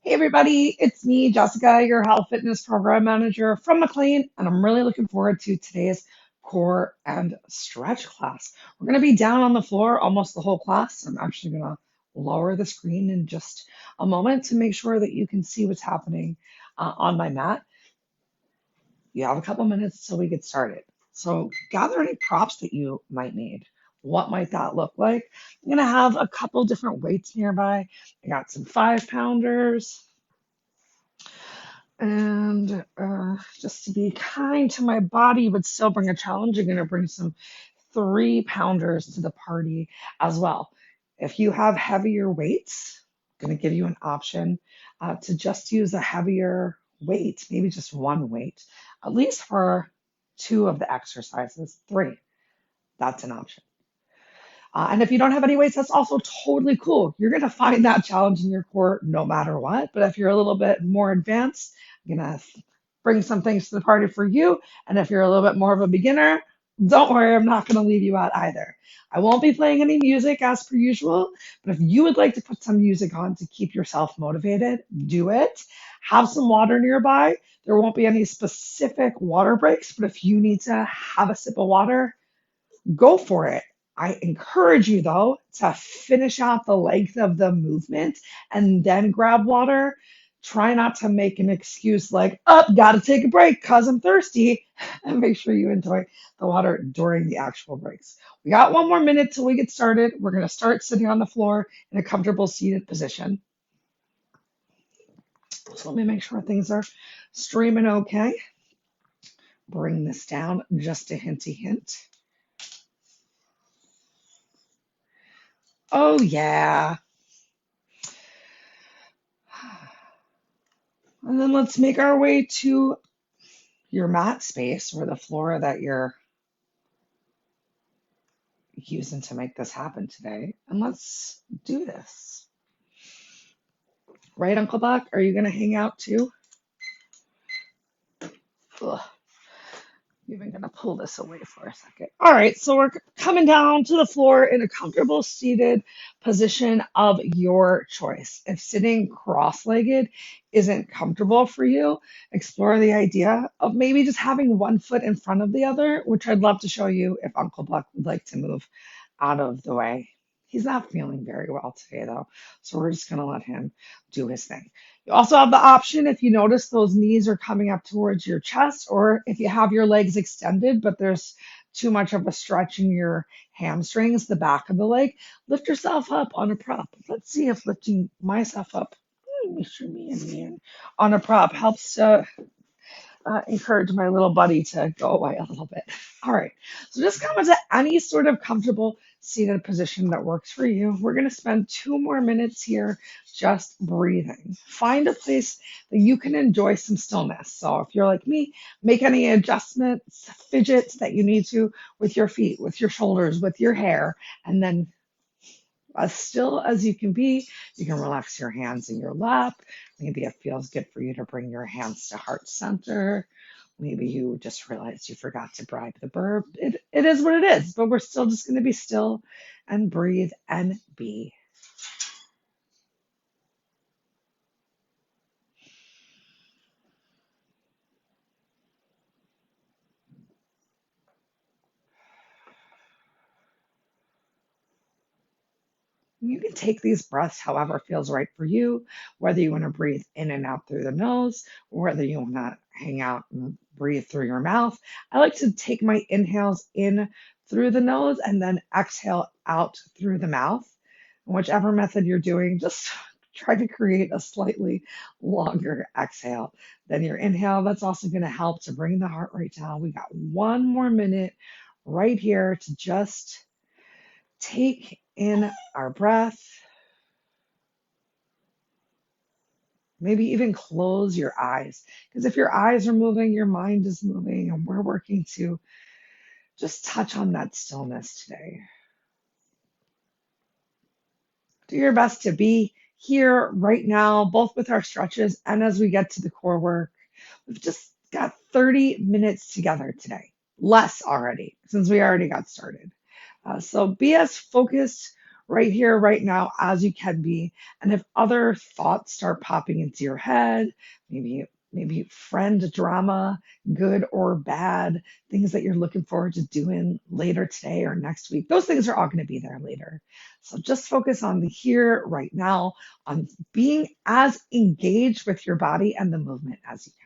Hey everybody, it's me, Jessica, your health fitness program manager from McLean, and I'm really looking forward to today's core and stretch class. We're going to be down on the floor almost the whole class. I'm actually going to lower the screen in just a moment to make sure that you can see what's happening on my mat. You have a couple minutes till we get started. So gather any props that you might need. What might that look like? I'm going to have a couple different weights nearby. I got some 5 pounders. And just to be kind to my body, but still bring a challenge, I'm going to bring some 3 pounders to the party as well. If you have heavier weights, I'm going to give you an option to just use a heavier weight, maybe just one weight, at least for two of the exercises, three. That's an option. And if you don't have any weights, that's also totally cool. You're going to find that challenge in your core no matter what. But if you're a little bit more advanced, I'm going to bring some things to the party for you. And if you're a little bit more of a beginner, don't worry, I'm not going to leave you out either. I won't be playing any music as per usual, but if you would like to put some music on to keep yourself motivated, do it. Have some water nearby. There won't be any specific water breaks, but if you need to have a sip of water, go for it. I encourage you, though, to finish out the length of the movement and then grab water. Try not to make an excuse like, oh, gotta take a break because I'm thirsty. And make sure you enjoy the water during the actual breaks. We got 1 more minute till we get started. We're going to start sitting on the floor in a comfortable seated position. So let me make sure things are streaming okay. Bring this down just a hinty hint. Oh, yeah. And then let's make our way to your mat space or the floor that you're using to make this happen today. And let's do this. Right, Uncle Buck? Are you going to hang out too? Ugh. Even gonna pull this away for a second. All right, so we're coming down to the floor in a comfortable seated position of your choice. If sitting cross-legged isn't comfortable for you, explore the idea of maybe just having one foot in front of the other, which I'd love to show you if Uncle Buck would like to move out of the way. He's not feeling very well today, though, so we're just gonna let him do his thing. You also have the option if you notice those knees are coming up towards your chest, or if you have your legs extended, but there's too much of a stretch in your hamstrings, the back of the leg, lift yourself up on a prop. Let's see if lifting myself up, Mr. Man, on a prop helps to encourage my little buddy to go away a little bit. All right, so just come into any sort of comfortable seated position that works for you. We're going to spend 2 more minutes here just breathing. Find a place that you can enjoy some stillness. So if you're like me, make any adjustments, fidgets that you need to with your feet, with your shoulders, with your hair, and then as still as you can be, you can relax your hands in your lap. Maybe it feels good for you to bring your hands to heart center. Maybe you just realized you forgot to bribe the bird. It is what it is, but we're still just going to be still and breathe and be. You can take these breaths however feels right for you, whether you want to breathe in and out through the nose, or whether you want to hang out and breathe through your mouth. I like to take my inhales in through the nose and then exhale out through the mouth. Whichever method you're doing, just try to create a slightly longer exhale than your inhale. That's also going to help to bring the heart rate down. We got 1 more minute right here to just take in our breath. Maybe even close your eyes. Because if your eyes are moving, your mind is moving, and we're working to just touch on that stillness today. Do your best to be here right now, both with our stretches and as we get to the core work. We've just got 30 minutes together today, less already, since we already got started. So be as focused right here, right now, as you can be. And if other thoughts start popping into your head, maybe friend drama, good or bad, things that you're looking forward to doing later today or next week, those things are all going to be there later. So just focus on the here, right now, on being as engaged with your body and the movement as you can.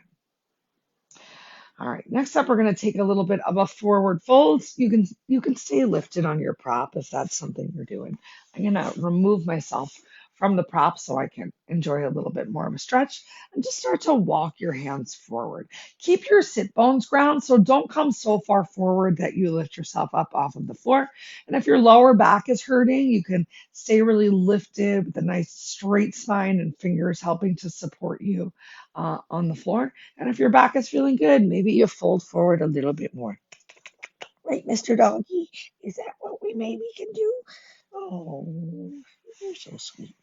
All right, next up, we're going to take a little bit of a forward fold. You can stay lifted on your prop if that's something you're doing. I'm going to remove myself from the prop so I can enjoy a little bit more of a stretch and just start to walk your hands forward. Keep your sit bones ground, so don't come so far forward that you lift yourself up off of the floor. And if your lower back is hurting, you can stay really lifted with a nice straight spine and fingers helping to support you on the floor. And if your back is feeling good, maybe you fold forward a little bit more. Right, Mr. Doggy? Is that what we maybe can do? Oh, you're so sweet.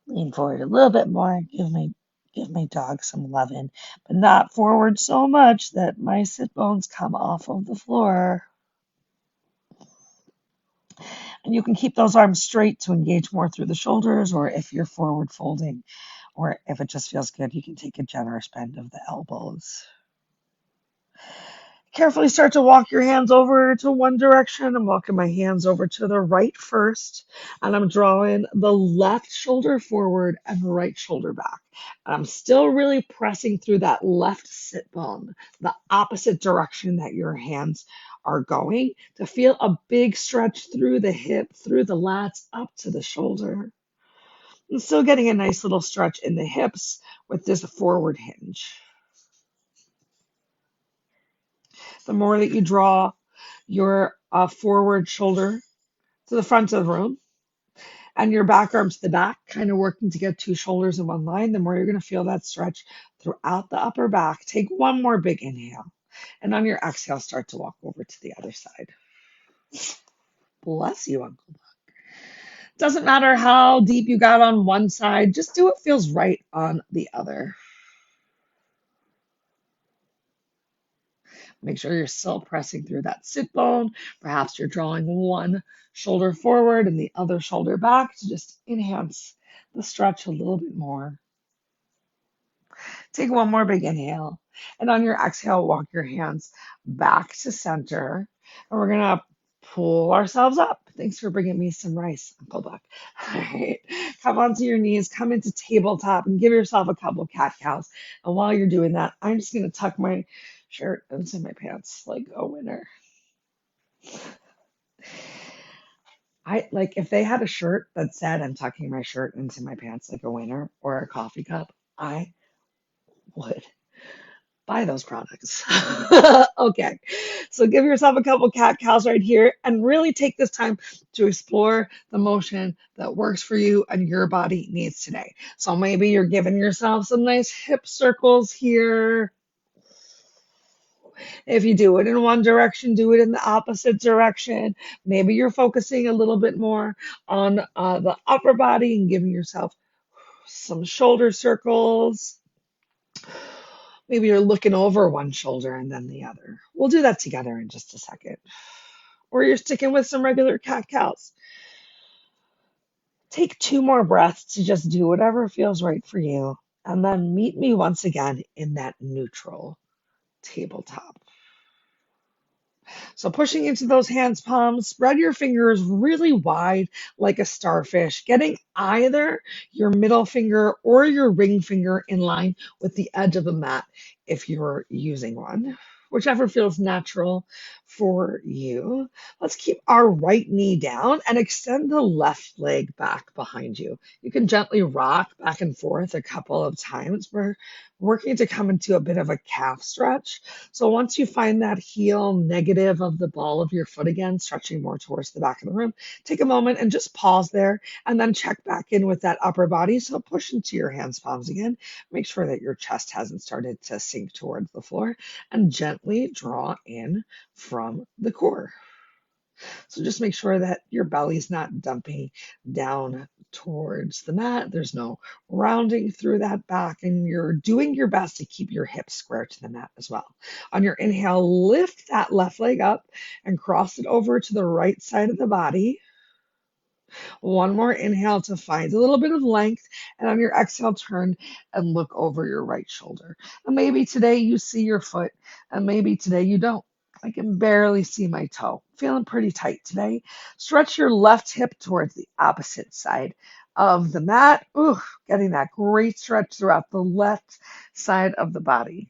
Lean forward a little bit more. Give my dog some loving, but not forward so much that my sit bones come off of the floor. And you can keep those arms straight to engage more through the shoulders, or if you're forward folding, or if it just feels good, you can take a generous bend of the elbows. Carefully start to walk your hands over to one direction. I'm walking my hands over to the right first, and I'm drawing the left shoulder forward and right shoulder back. And I'm still really pressing through that left sit bone, the opposite direction that your hands are going, to feel a big stretch through the hip, through the lats, up to the shoulder. I'm still getting a nice little stretch in the hips with this forward hinge. The more that you draw your forward shoulder to the front of the room and your back arm to the back, kind of working to get two shoulders in one line, the more you're going to feel that stretch throughout the upper back. Take one more big inhale. And on your exhale, start to walk over to the other side. Bless you, Uncle Buck. Doesn't matter how deep you got on one side, just do what feels right on the other. Make sure you're still pressing through that sit bone. Perhaps you're drawing one shoulder forward and the other shoulder back to just enhance the stretch a little bit more. Take one more big inhale. And on your exhale, walk your hands back to center. And we're going to pull ourselves up. Thanks for bringing me some rice, Uncle Buck. All right. Come onto your knees, come into tabletop, and give yourself a couple cat cows. And while you're doing that, I'm just going to tuck my shirt into my pants like a winner. If they had a shirt that said I'm tucking my shirt into my pants like a winner, or a coffee cup, I would buy those products. Okay, so give yourself a couple cat cows right here and really take this time to explore the motion that works for you and your body needs today. So maybe you're giving yourself some nice hip circles here. If you do it in one direction, do it in the opposite direction. Maybe you're focusing a little bit more on the upper body and giving yourself some shoulder circles. Maybe you're looking over one shoulder and then the other. We'll do that together in just a second. Or you're sticking with some regular cat cows. Take two more breaths to just do whatever feels right for you. And then meet me once again in that neutral tabletop. So pushing into those hands palms, spread your fingers really wide like a starfish, getting either your middle finger or your ring finger in line with the edge of the mat if you're using one, whichever feels natural for you. Let's keep our right knee down and extend the left leg back behind you. You can gently rock back and forth a couple of times. We're working to come into a bit of a calf stretch. So once you find that heel negative of the ball of your foot again, stretching more towards the back of the room, take a moment and just pause there and then check back in with that upper body. So push into your hands palms again. Make sure that your chest hasn't started to sink towards the floor and gently draw in from the core. So just make sure that your belly's not dumping down towards the mat. There's no rounding through that back, and you're doing your best to keep your hips square to the mat as well. On your inhale, lift that left leg up and cross it over to the right side of the body. One more inhale to find a little bit of length. And on your exhale, turn and look over your right shoulder. And maybe today you see your foot, and maybe today you don't. I can barely see my toe. Feeling pretty tight today. Stretch your left hip towards the opposite side of the mat. Ooh, getting that great stretch throughout the left side of the body.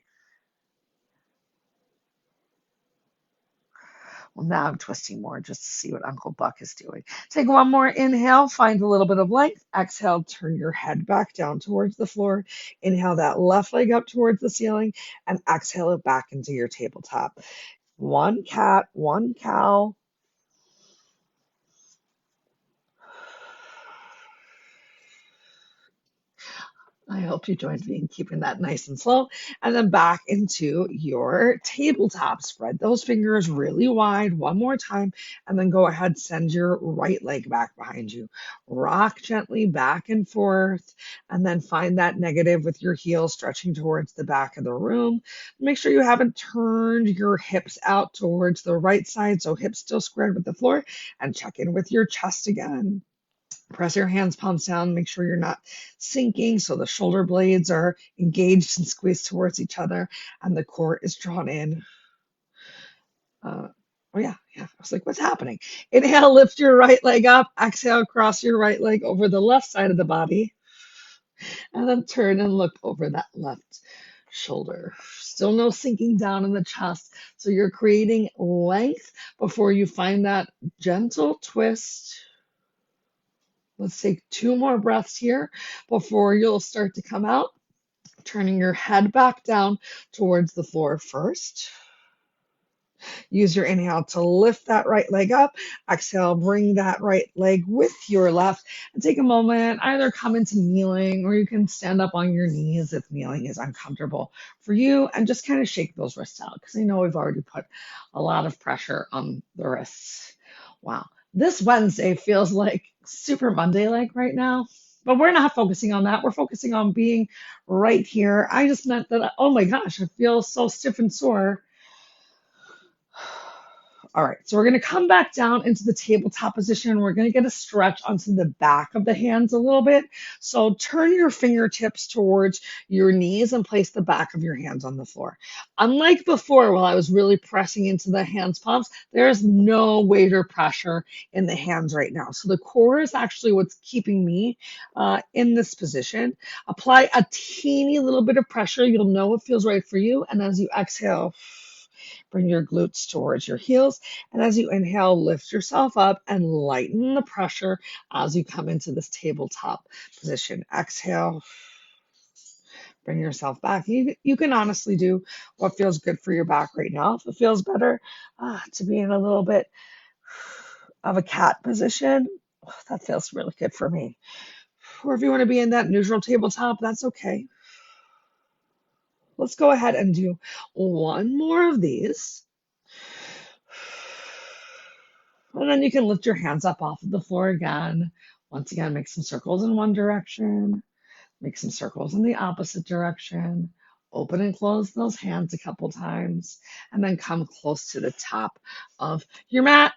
Well, now I'm twisting more just to see what Uncle Buck is doing. Take one more inhale, find a little bit of length. Exhale, turn your head back down towards the floor. Inhale that left leg up towards the ceiling and exhale it back into your tabletop. One cat, one cow. I hope you joined me in keeping that nice and slow. And then back into your tabletop. Spread those fingers really wide one more time. And then go ahead, send your right leg back behind you. Rock gently back and forth. And then find that negative with your heels stretching towards the back of the room. Make sure you haven't turned your hips out towards the right side. So hips still squared with the floor. And check in with your chest again. Press your hands, palms down. Make sure you're not sinking so the shoulder blades are engaged and squeezed towards each other and the core is drawn in. Oh, yeah. I was like, what's happening? Inhale, lift your right leg up. Exhale, cross your right leg over the left side of the body. And then turn and look over that left shoulder. Still no sinking down in the chest. So you're creating length before you find that gentle twist. Let's take two more breaths here before you'll start to come out. Turning your head back down towards the floor first. Use your inhale to lift that right leg up. Exhale, bring that right leg with your left and take a moment, either come into kneeling or you can stand up on your knees if kneeling is uncomfortable for you and just kind of shake those wrists out because I know we've already put a lot of pressure on the wrists. Wow. This Wednesday feels like Super Monday like right now. But we're not focusing on that. We're focusing on being right here. I just meant that, oh my gosh, I feel so stiff and sore. All right, so we're going to come back down into the tabletop position. We're going to get a stretch onto the back of the hands a little bit. So turn your fingertips towards your knees and place the back of your hands on the floor. Unlike before, while I was really pressing into the hands palms, there's no weight or pressure in the hands right now. So the core is actually what's keeping me in this position. Apply a teeny little bit of pressure. You'll know it feels right for you. And as you exhale, bring your glutes towards your heels. And as you inhale, lift yourself up and lighten the pressure as you come into this tabletop position. Exhale, bring yourself back. You can honestly do what feels good for your back right now. If it feels better to be in a little bit of a cat position, that feels really good for me. Or if you want to be in that neutral tabletop, that's okay. Let's go ahead and do one more of these. And then you can lift your hands up off of the floor again. Once again, make some circles in one direction. Make some circles in the opposite direction. Open and close those hands a couple times. And then come close to the top of your mat.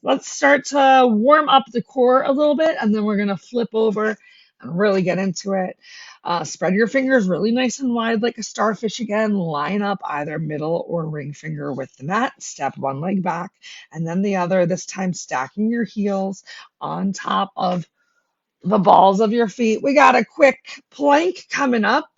Let's start to warm up the core a little bit. And then we're going to flip over and really get into it. Spread your fingers really nice and wide like a starfish again. Line up either middle or ring finger with the mat. Step one leg back and then the other, this time stacking your heels on top of the balls of your feet. We got a quick plank coming up,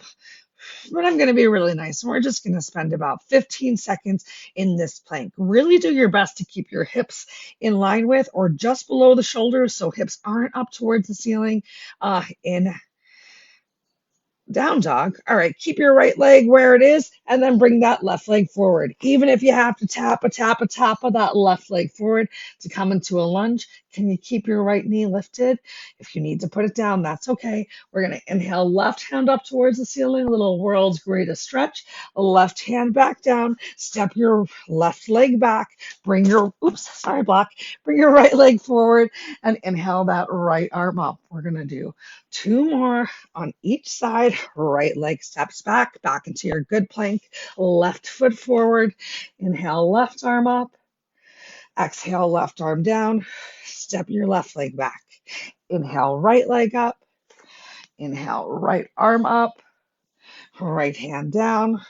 but I'm going to be really nice. We're just going to spend about 15 seconds in this plank. Really do your best to keep your hips in line with or just below the shoulders so hips aren't up towards the ceiling. In down dog. All right, keep your right leg where it is and then bring that left leg forward. Even if you have to tap of that left leg forward to come into a lunge, can you keep your right knee lifted? If you need to put it down, that's okay. We're going to inhale, left hand up towards the ceiling, little world's greatest stretch. Left hand back down, step your left leg back, bring your, bring your right leg forward and inhale that right arm up. We're going to do two more on each side. Right leg steps back into your good plank. Left foot forward. Inhale, left arm up. Exhale, left arm down. Step your left leg back. Inhale, right leg up. Inhale, right arm up. Right hand down.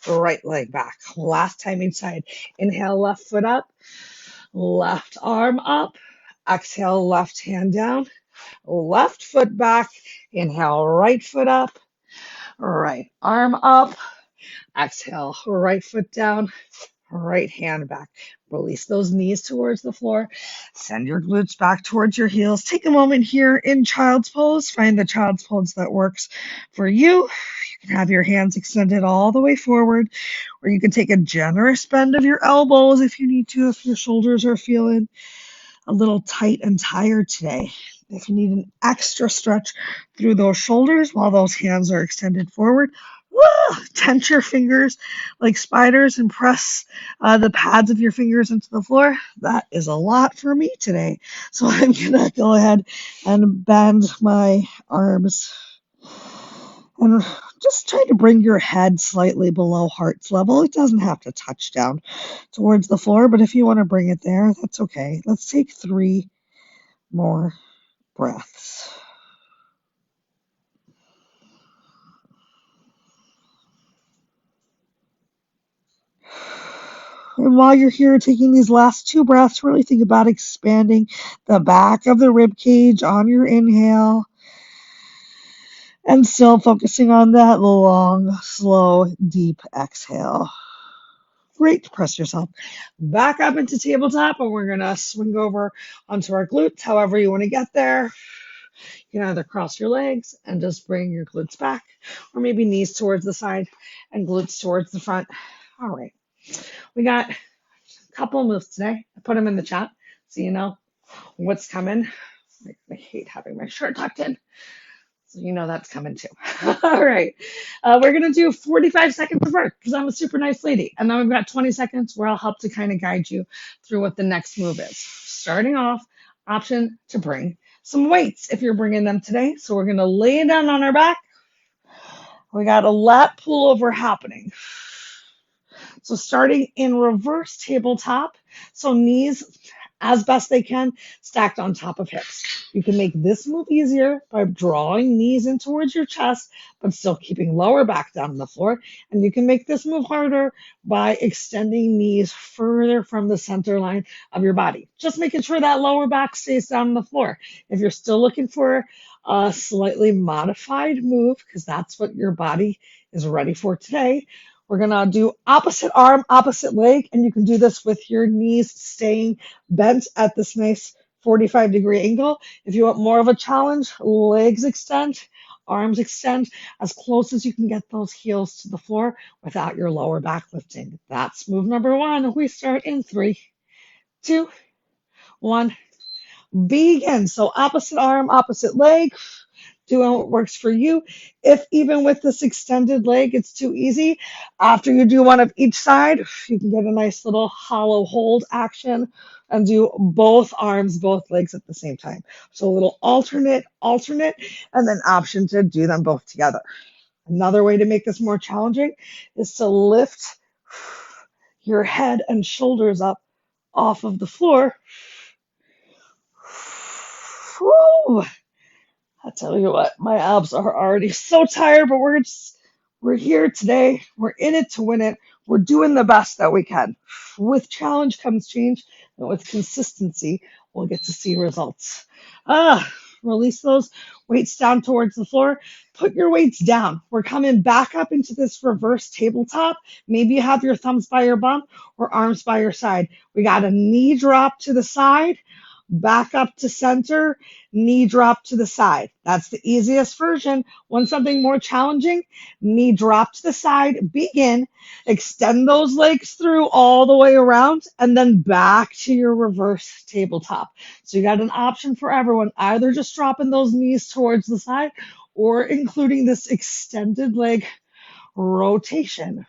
Right leg back. Last time each side. Inhale, left foot up. Left arm up. Exhale, left hand down. Left foot back. Inhale, right foot up. Right arm up. Exhale, right foot down. Right hand back. Release those knees towards the floor. Send your glutes back towards your heels. Take a moment here in child's pose. Find the child's pose that works for you. You can have your hands extended all the way forward, or you can take a generous bend of your elbows if you need to, if your shoulders are feeling a little tight and tired today. If you need an extra stretch through those shoulders while those hands are extended forward, tense your fingers like spiders and press the pads of your fingers into the floor. That is a lot for me today. So I'm going to go ahead and bend my arms and just try to bring your head slightly below heart level. It doesn't have to touch down towards the floor, but if you want to bring it there, that's okay. Let's take 3 more breaths. And while you're here taking these last 2 breaths, really think about expanding the back of the rib cage on your inhale. And still focusing on that long, slow, deep exhale. Great. Press yourself back up into tabletop, and we're going to swing over onto our glutes, however you want to get there. You can either cross your legs and just bring your glutes back, or maybe knees towards the side and glutes towards the front. All right. We got a couple moves today. I put them in the chat so you know what's coming. I hate having my shirt tucked in. So you know that's coming too. All right. We're going to do 45 seconds of work because I'm a super nice lady. And then we've got 20 seconds where I'll help to kind of guide you through what the next move is. Starting off, option to bring some weights if you're bringing them today. So we're going to lay down on our back. We got a lat pull over happening. So starting in reverse tabletop, so knees as best they can stacked on top of hips. You can make this move easier by drawing knees in towards your chest, but still keeping lower back down on the floor. And you can make this move harder by extending knees further from the center line of your body. Just making sure that lower back stays down on the floor. If you're still looking for a slightly modified move, because that's what your body is ready for today, we're going to do opposite arm, opposite leg, and you can do this with your knees staying bent at this nice 45-degree angle. If you want more of a challenge, legs extend, arms extend as close as you can get those heels to the floor without your lower back lifting. That's move number 1. We start in 3, 2, 1. Begin. So opposite arm, opposite leg. Doing what works for you. If even with this extended leg it's too easy, after you do one of each side, you can get a nice little hollow hold action and do both arms, both legs at the same time. So a little alternate, and then option to do them both together. Another way to make this more challenging is to lift your head and shoulders up off of the floor. Whew. I tell you what, my abs are already so tired, but we're here today. We're in it to win it. We're doing the best that we can. With challenge comes change, and with consistency, we'll get to see results. Release those weights down towards the floor. Put your weights down. We're coming back up into this reverse tabletop. Maybe you have your thumbs by your bum or arms by your side. We got a knee drop to the side, back up to center, knee drop to the side. That's the easiest version. Want something more challenging? Knee drop to the side, begin, extend those legs through all the way around, and then back to your reverse tabletop. So you got an option for everyone, either just dropping those knees towards the side or including this extended leg rotation.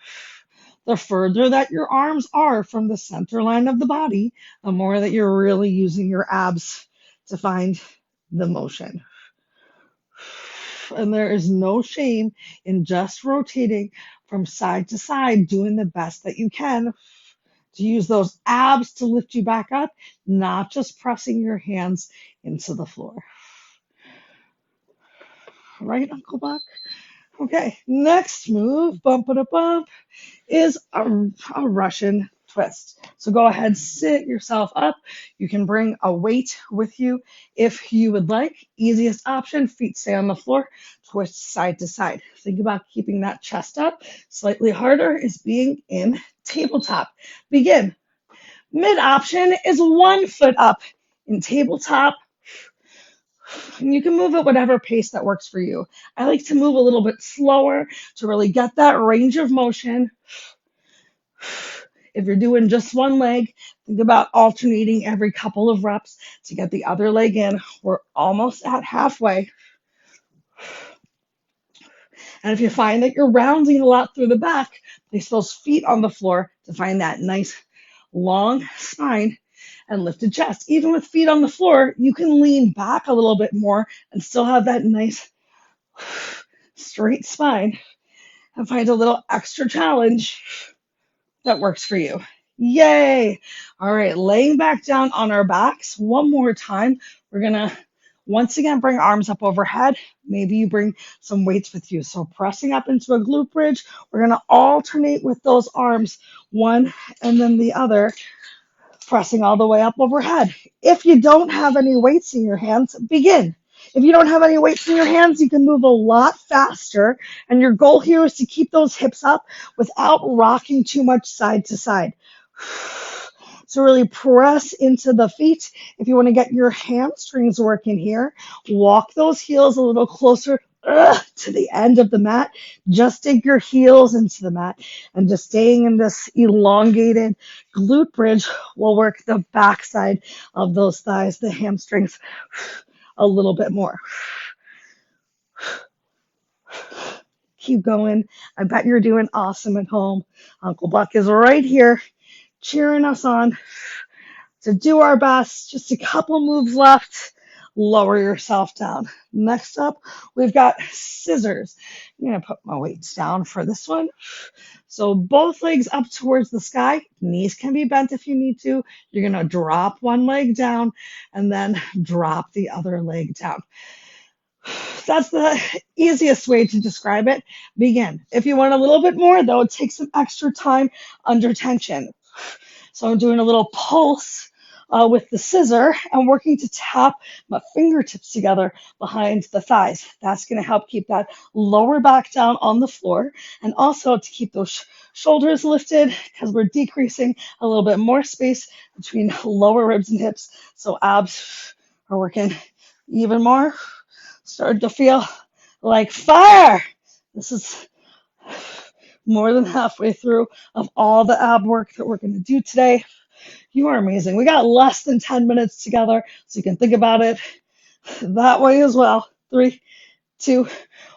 The further that your arms are from the center line of the body, the more that you're really using your abs to find the motion. And there is no shame in just rotating from side to side, doing the best that you can to use those abs to lift you back up, not just pressing your hands into the floor. Right, Uncle Buck? Okay, next move, bump it a bump, is a Russian twist. So go ahead, sit yourself up. You can bring a weight with you if you would like. Easiest option, feet stay on the floor, twist side to side. Think about keeping that chest up. Slightly harder is being in tabletop. Begin. Mid option is 1 foot up in tabletop. And you can move at whatever pace that works for you. I like to move a little bit slower to really get that range of motion. If you're doing just one leg, think about alternating every couple of reps to get the other leg in. We're almost at halfway. And if you find that you're rounding a lot through the back, place those feet on the floor to find that nice long spine and lifted chest. Even with feet on the floor, you can lean back a little bit more and still have that nice straight spine and find a little extra challenge that works for you. Yay! All right, laying back down on our backs one more time. We're gonna once again bring arms up overhead. Maybe you bring some weights with you. So pressing up into a glute bridge, we're gonna alternate with those arms, one and then the other, pressing all the way up overhead. If you don't have any weights in your hands, begin. If you don't have any weights in your hands, you can move a lot faster. And your goal here is to keep those hips up without rocking too much side to side. So really press into the feet. If you want to get your hamstrings working here, walk those heels a little closer to the end of the mat. Just dig your heels into the mat and just staying in this elongated glute bridge will work the backside of those thighs, the hamstrings, a little bit more. Keep going. I bet you're doing awesome at home. Uncle Buck is right here cheering us on to do our best. Just a couple moves left. Lower yourself down. Next up, we've got scissors. I'm going to put my weights down for this one. So both legs up towards the sky. Knees can be bent if you need to. You're going to drop one leg down and then drop the other leg down. That's the easiest way to describe it. Begin. If you want a little bit more, though, take some extra time under tension. So I'm doing a little pulse with the scissor and working to tap my fingertips together behind the thighs. That's going to help keep that lower back down on the floor and also to keep those shoulders lifted because we're decreasing a little bit more space between lower ribs and hips. So abs are working even more. Starting to feel like fire. This is more than halfway through of all the ab work that we're going to do today. You are amazing. We got less than 10 minutes together, so you can think about it that way as well. 3, 2,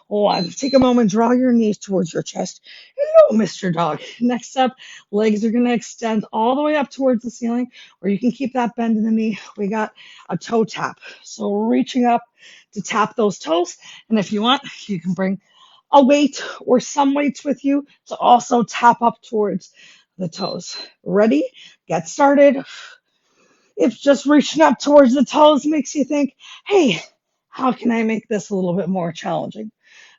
1. Take a moment, draw your knees towards your chest. Hello, Mr. Dog. Next up, legs are going to extend all the way up towards the ceiling, or you can keep that bend in the knee. We got a toe tap. So reaching up to tap those toes. And if you want, you can bring a weight or some weights with you to also tap up towards the toes. Ready? Get started. If just reaching up towards the toes makes you think, hey, how can I make this a little bit more challenging?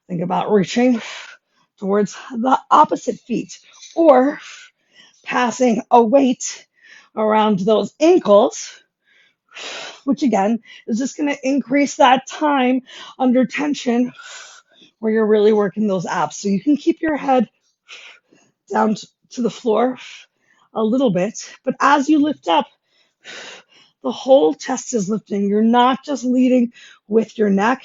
Think about reaching towards the opposite feet or passing a weight around those ankles, which again is just going to increase that time under tension where you're really working those abs. So you can keep your head down to the floor a little bit, but as you lift up, the whole chest is lifting. You're not just leading with your neck.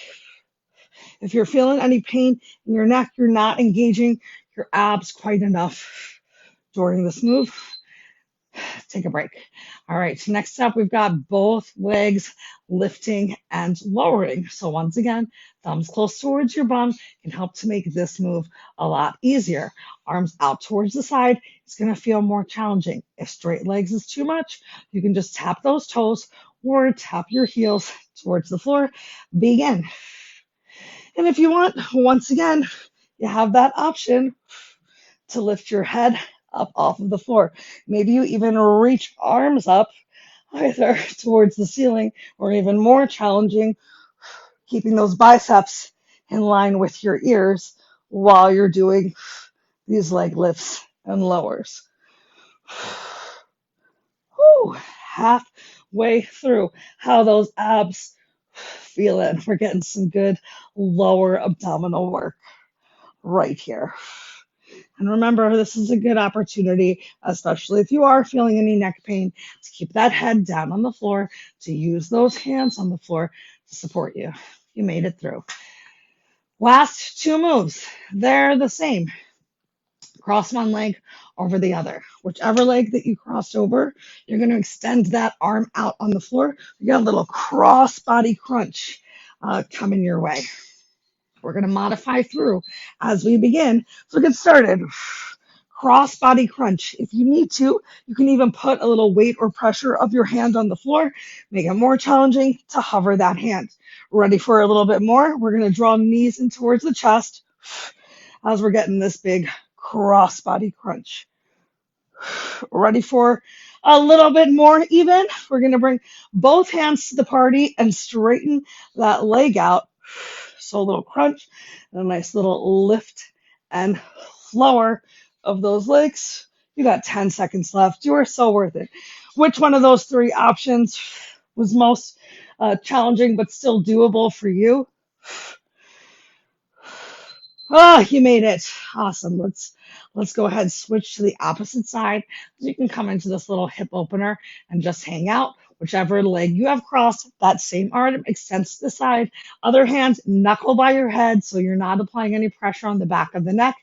If you're feeling any pain in your neck, you're not engaging your abs quite enough during this move. Take a break. All right, next up, we've got both legs lifting and lowering. So once again, thumbs close towards your bum can help to make this move a lot easier. Arms out towards the side, it's going to feel more challenging. If straight legs is too much, you can just tap those toes or tap your heels towards the floor. Begin. And if you want, once again, you have that option to lift your head up off of the floor. Maybe you even reach arms up either towards the ceiling or even more challenging, keeping those biceps in line with your ears while you're doing these leg lifts and lowers. Whew, halfway through, how those abs feeling. We're getting some good lower abdominal work right here. And remember, this is a good opportunity, especially if you are feeling any neck pain, to keep that head down on the floor, to use those hands on the floor to support you. You made it through. Last two moves, they're the same. Cross one leg over the other. Whichever leg that you crossed over, you're going to extend that arm out on the floor. You got a little cross body crunch coming your way. We're going to modify through as we begin. So get started. Cross body crunch. If you need to, you can even put a little weight or pressure of your hand on the floor, make it more challenging to hover that hand. Ready for a little bit more? We're going to draw knees in towards the chest as we're getting this big cross body crunch. Ready for a little bit more even? We're going to bring both hands to the party and straighten that leg out. So a little crunch and a nice little lift and lower of those legs. You got 10 seconds left. You are so worth it. Which one of those three options was most challenging but still doable for you? Oh, you made it. Awesome. Let's go ahead and switch to the opposite side. You can come into this little hip opener and just hang out. Whichever leg you have crossed, that same arm extends to the side. Other hand, knuckle by your head so you're not applying any pressure on the back of the neck.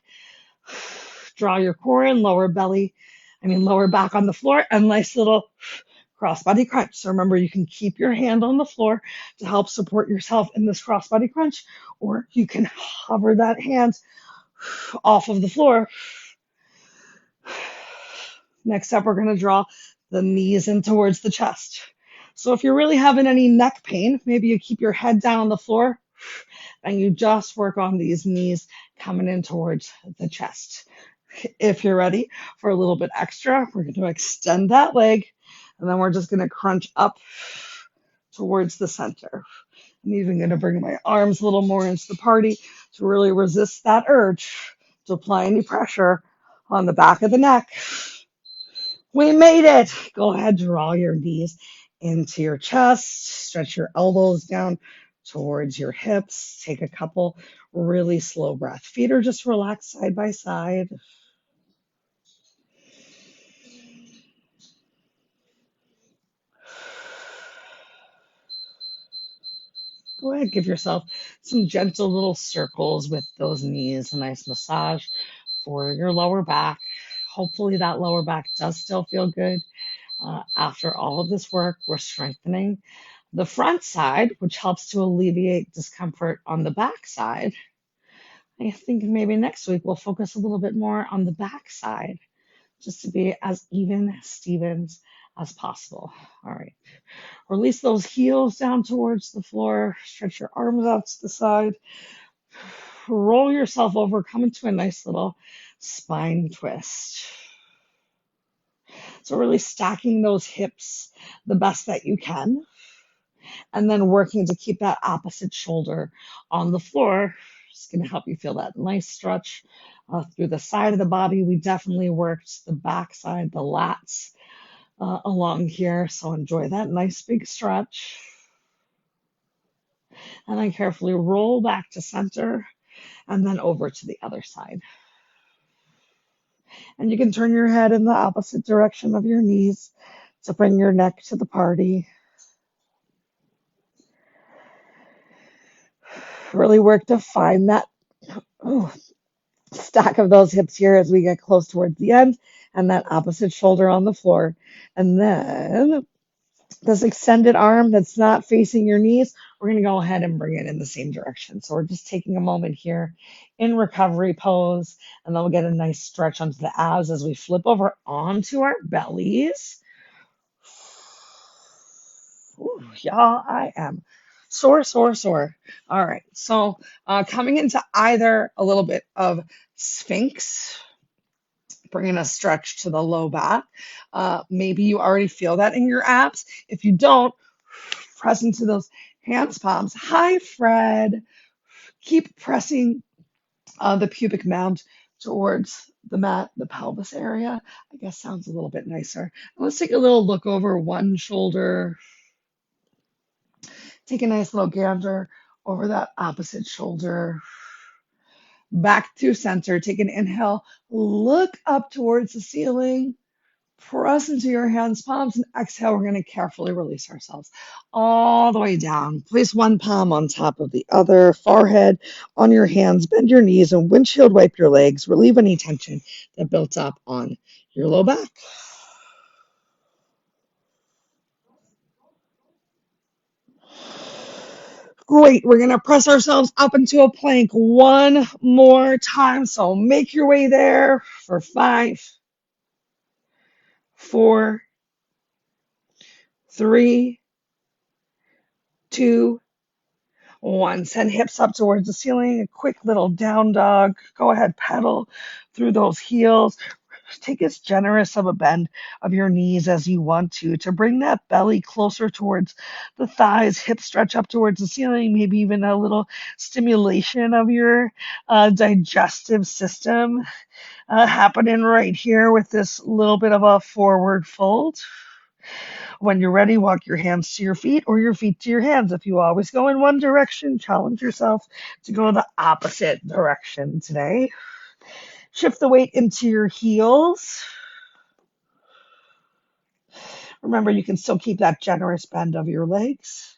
Draw your core in, lower back on the floor, and nice little crossbody crunch. So remember, you can keep your hand on the floor to help support yourself in this crossbody crunch, or you can hover that hand off of the floor. Next up, we're going to draw the knees in towards the chest. So if you're really having any neck pain, maybe you keep your head down on the floor and you just work on these knees coming in towards the chest. If you're ready for a little bit extra, we're going to extend that leg and then we're just going to crunch up towards the center. I'm even going to bring my arms a little more into the party to really resist that urge to apply any pressure on the back of the neck. We made it. Go ahead, draw your knees into your chest, stretch your elbows down towards your hips. Take a couple really slow breaths. Feet are just relaxed side by side. Go ahead, give yourself some gentle little circles with those knees, a nice massage for your lower back. Hopefully that lower back does still feel good. After all of this work, we're strengthening the front side, which helps to alleviate discomfort on the back side. I think maybe next week we'll focus a little bit more on the back side, just to be as even Stevens as possible. All right. Release those heels down towards the floor. Stretch your arms out to the side. Roll yourself over. Come into a nice little spine twist. So really stacking those hips the best that you can. And then working to keep that opposite shoulder on the floor. It's going to help you feel that nice stretch through the side of the body. We definitely worked the back side, the lats along here. So enjoy that nice big stretch. And then carefully roll back to center and then over to the other side. And you can turn your head in the opposite direction of your knees to bring your neck to the party. Really work to find that stack of those hips here as we get close towards the end and that opposite shoulder on the floor. And then this extended arm that's not facing your knees, we're going to go ahead and bring it in the same direction. So we're just taking a moment here in recovery pose, and then we'll get a nice stretch onto the abs as we flip over onto our bellies. Ooh, y'all, I am sore. All right, so coming into either a little bit of Sphinx bringing a stretch to the low back. Maybe you already feel that in your abs. If you don't, press into those hands palms. Hi, Fred. Keep pressing the pubic mound towards the mat, the pelvis area. I guess sounds a little bit nicer. Let's take a little look over one shoulder. Take a nice little gander over that opposite shoulder. Back to center. Take an inhale. Look up towards the ceiling. Press into your hands, palms, and exhale. We're going to carefully release ourselves all the way down. Place one palm on top of the other, forehead on your hands, bend your knees, and windshield wipe your legs. Relieve any tension that built up on your low back. Great. We're going to press ourselves up into a plank one more time. So make your way there for 5, 4, 3, 2, 1. Send hips up towards the ceiling. A quick little down dog. Go ahead, pedal through those heels. Take as generous of a bend of your knees as you want to bring that belly closer towards the thighs. Hips stretch up towards the ceiling. Maybe even a little stimulation of your digestive system happening right here with this little bit of a forward fold. When you're ready, walk your hands to your feet or your feet to your hands. If you always go in one direction, challenge yourself to go the opposite direction today. Shift the weight into your heels. Remember, you can still keep that generous bend of your legs.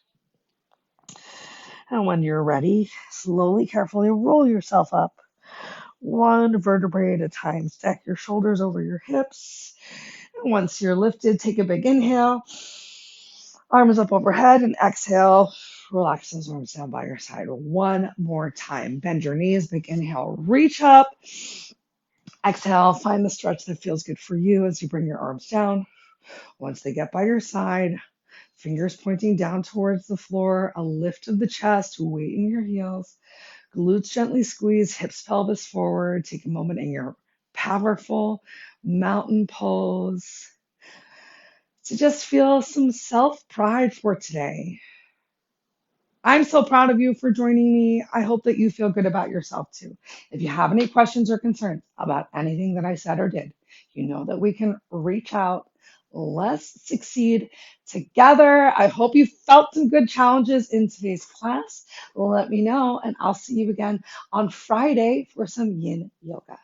And when you're ready, slowly, carefully roll yourself up. One vertebrae at a time. Stack your shoulders over your hips. And once you're lifted, take a big inhale. Arms up overhead and exhale. Relax those arms down by your side. One more time. Bend your knees. Big inhale. Reach up. Exhale. Find the stretch that feels good for you as you bring your arms down. Once they get by your side, fingers pointing down towards the floor, a lift of the chest, weight in your heels, glutes gently squeeze, hips, pelvis forward. Take a moment in your powerful mountain pose to just feel some self-pride for today. I'm so proud of you for joining me. I hope that you feel good about yourself too. If you have any questions or concerns about anything that I said or did, you know that we can reach out. Let's succeed together. I hope you felt some good challenges in today's class. Let me know, and I'll see you again on Friday for some yin yoga.